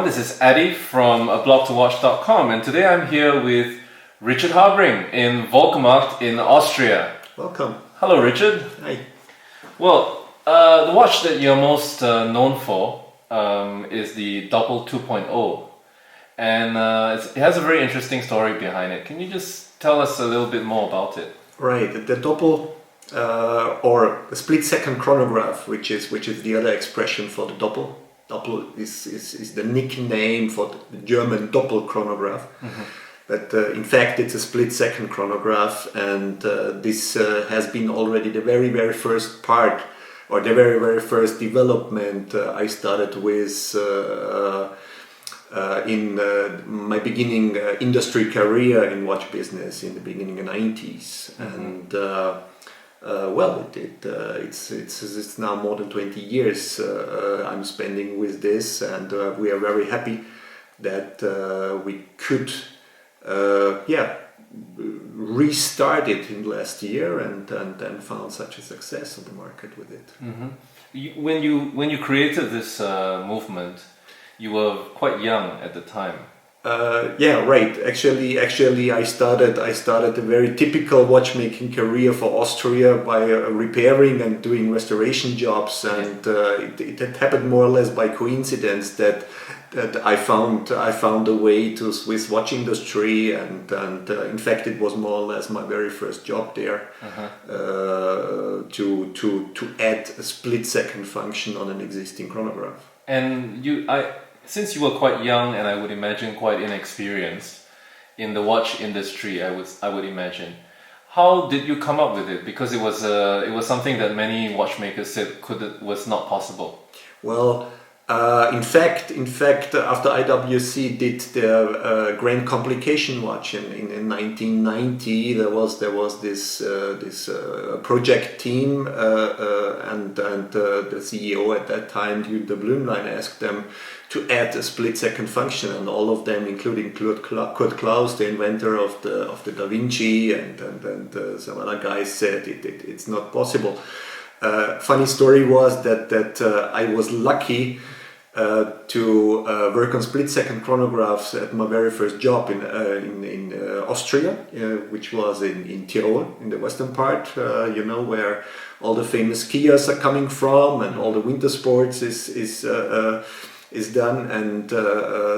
This is Addy from aBlogtoWatch.com, and today I'm here with Richard Habring in Volkmarkt in Austria. Welcome. Hello, Richard. Hi. Well, the watch that you're most known for is the Doppel 2.0, and it has a very interesting story behind it. Can you just tell us a little bit more about it? Right. The Doppel, or the split-second chronograph, which is the other expression for the Doppel. Doppel is the nickname for the German Doppel chronograph. Mm-hmm. But in fact, it's a split-second chronograph, and this has been already the very first part, or the very first development I started with in my beginning industry career in watch business in the beginning of the 90s. Mm-hmm. And it's now more than 20 years I'm spending with this, and we are very happy that we could restart it in last year and found such a success on the market with it. Mm-hmm. When you created this movement, you were quite young at the time. Right. Actually, I started a very typical watchmaking career for Austria by repairing and doing restoration jobs, and it had happened more or less by coincidence that I found a way to Swiss watch industry, and in fact it was more or less my very first job there. Uh-huh. To add a split-second function on an existing chronograph. And since you were quite young, and I would imagine quite inexperienced in the watch industry, I would imagine, how did you come up with it? Because it was something that many watchmakers said was not possible. Well, in fact, after IWC did the Grand Complication watch in 1990, there was this project team, and the CEO at that time, the Blümlein, asked them to add a split-second function, and all of them, including Kurt Klaus, the inventor of the Da Vinci, and some other guys, said it's not possible. Funny story was that I was lucky to work on split-second chronographs at my very first job in Austria, which was in Tyrol, in the western part, where all the famous skiers are coming from, and all the winter sports is done, and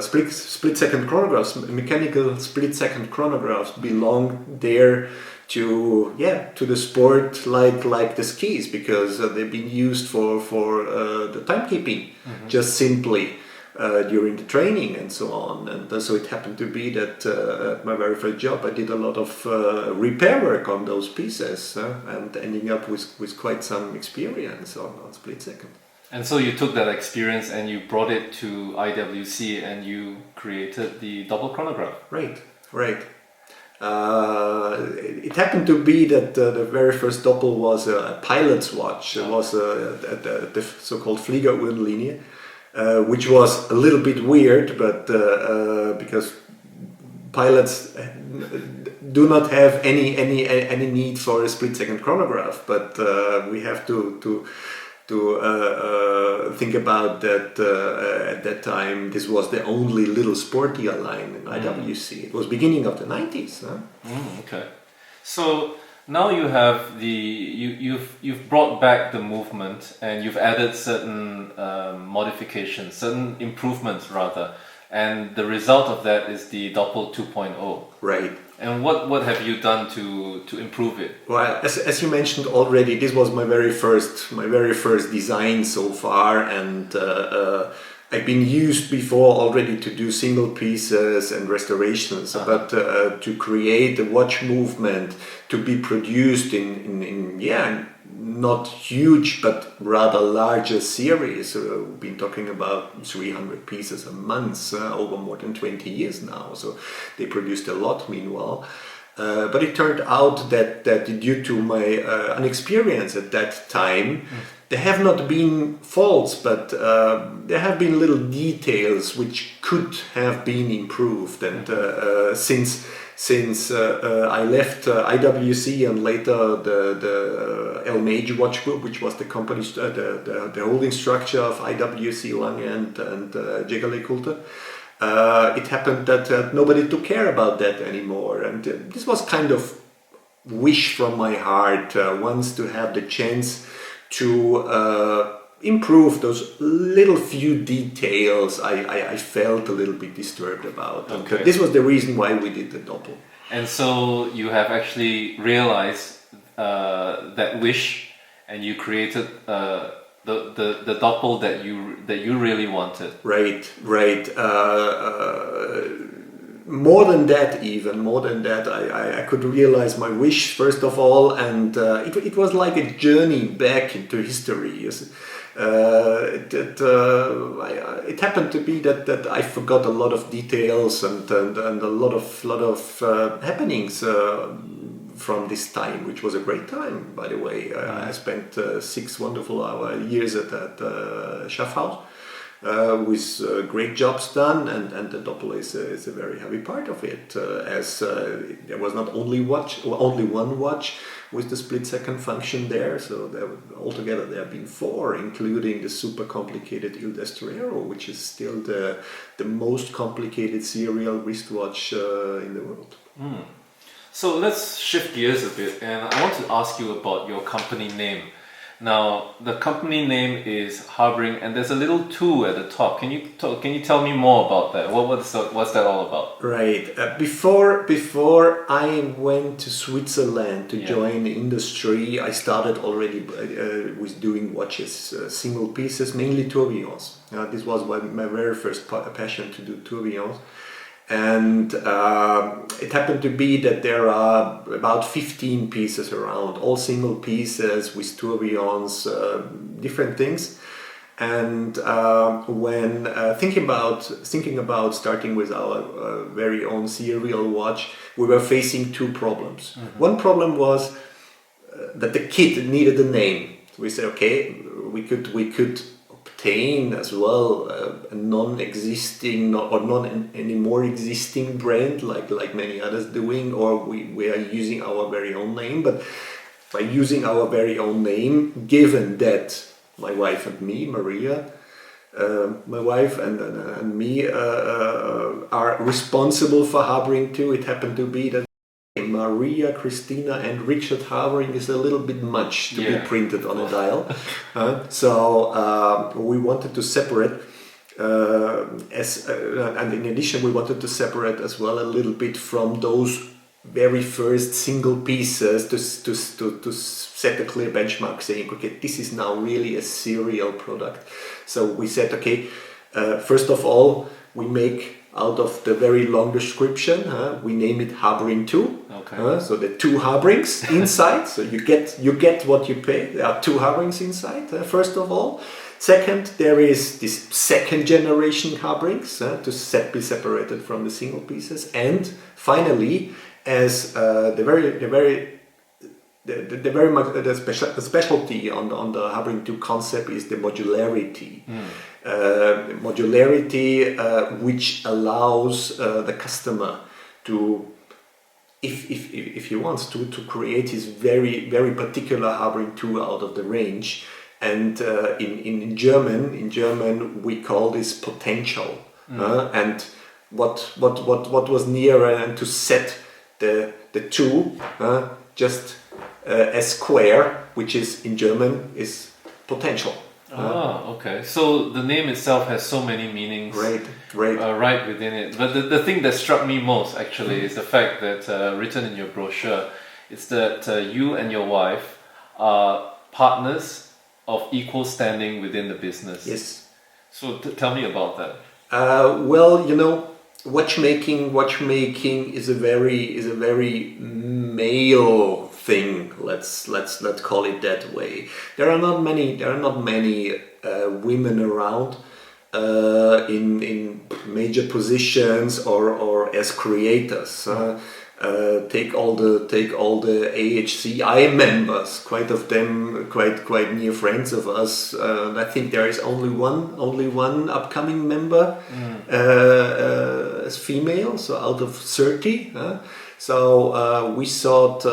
split-second chronographs, mechanical split-second chronographs, belong there to the sport like the skis, because they've been used for the timekeeping, mm-hmm. just simply during the training and so on. And so it happened to be that at my very first job I did a lot of repair work on those pieces, and ending up with quite some experience on split-second. And so you took that experience and you brought it to IWC and you created the Doppel chronograph. Right. It happened to be that the very first Doppel was a pilot's watch. It was the so-called Fliegeruhrenlinie, which was a little bit weird, but because pilots do not have any need for a split-second chronograph, but we have to think about that at that time this was the only little sportier line in IWC. It was beginning of the 90s. Okay. So now you have you've brought back the movement, and you've added certain modifications, certain improvements rather, and the result of that is the Doppel 2.0. Right. And what have you done to improve it? Well, as you mentioned already, this was my very first design so far, and I've been used before already to do single pieces and restorations, but to create a watch movement to be produced in not huge but rather larger series. We've been talking about 300 pieces a month over more than 20 years now, so they produced a lot meanwhile. But it turned out that due to my inexperience at that time, there have not been faults, but there have been little details which could have been improved. And since I left IWC and later the LMH Watch Group, which was the company, the holding structure of IWC, Lange and Jägerle-Coulter. It happened that nobody took care about that anymore, and this was kind of wish from my heart once to have the chance to improve those little few details I felt a little bit disturbed about. Okay. And this was the reason why we did the doppel. And so you have actually realized that wish, and you created the doppel that you really wanted. Right. More than that, I could realize my wish first of all, and it was like a journey back into history. It happened to be that I forgot a lot of details and a lot of happenings from this time, which was a great time, by the way. I spent 6 wonderful years at Schaffhaus with great jobs done, and the doppel is a very heavy part of it, as there was not only one watch with the split-second function there, so altogether there have been 4, including the super complicated Il Destriero, which is still the most complicated serial wristwatch in the world. So let's shift gears a bit, and I want to ask you about your company name. Now, the company name is Habring, and there's a little 2 at the top. Can you tell me more about that? What's that all about? Right. Before I went to Switzerland to join the industry, I started already with doing watches, single pieces, mainly tourbillons. This was my very first passion, to do tourbillons. And it happened to be that there are about 15 pieces around, all single pieces with tourbillons, different things. And when thinking about starting with our very own serial watch, we were facing 2 problems. One problem was that the kit needed a name. So we said, okay, we could obtain as well a non-existing or non anymore existing brand like many others doing, or we are using our very own name. But by using our very own name, given that my wife and me, Maria, my wife and me are responsible for Habring², it happened to be that Maria, Christina and Richard Habring is a little bit much to be printed on a dial. So we wanted to separate and in addition we wanted to separate as well a little bit from those very first single pieces to set a clear benchmark, saying, okay, this is now really a serial product. So we said, okay, first of all, we make out of the very long description, we name it Habring². Okay. So the 2 Habrings inside. So you get what you pay. There are 2 Habrings inside. First of all. Second, there is this second generation Habrings to be separated from the single pieces. And finally, as the specialty on the Habring² concept is the modularity. Which allows the customer to, if he wants to create his very particular Habring² out of the range. And in German we call this potential. And what was nearer and to set the 2 just as square, which is in German is potential. Okay. So the name itself has so many meanings right within it. But the thing that struck me most actually is the fact that written in your brochure, it's that you and your wife are partners of equal standing within the business. Yes. So tell me about that. Well, watchmaking is a very male thing. Let's call it that way. There are not many women around in major positions or as creators. Take all the AHCI members, quite of them quite near friends of us. I think there is only one upcoming member as female, so out of 30. So we thought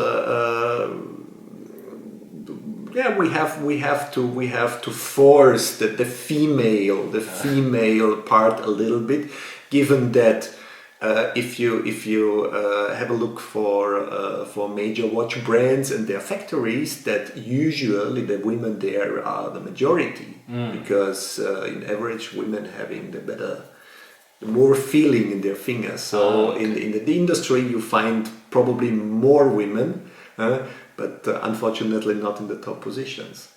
yeah, we have to force the female part a little bit, given that if you have a look for major watch brands and their factories, that usually the women there are the majority, because in average women having the more feeling in their fingers. So in the industry you find probably more women, but unfortunately not in the top positions.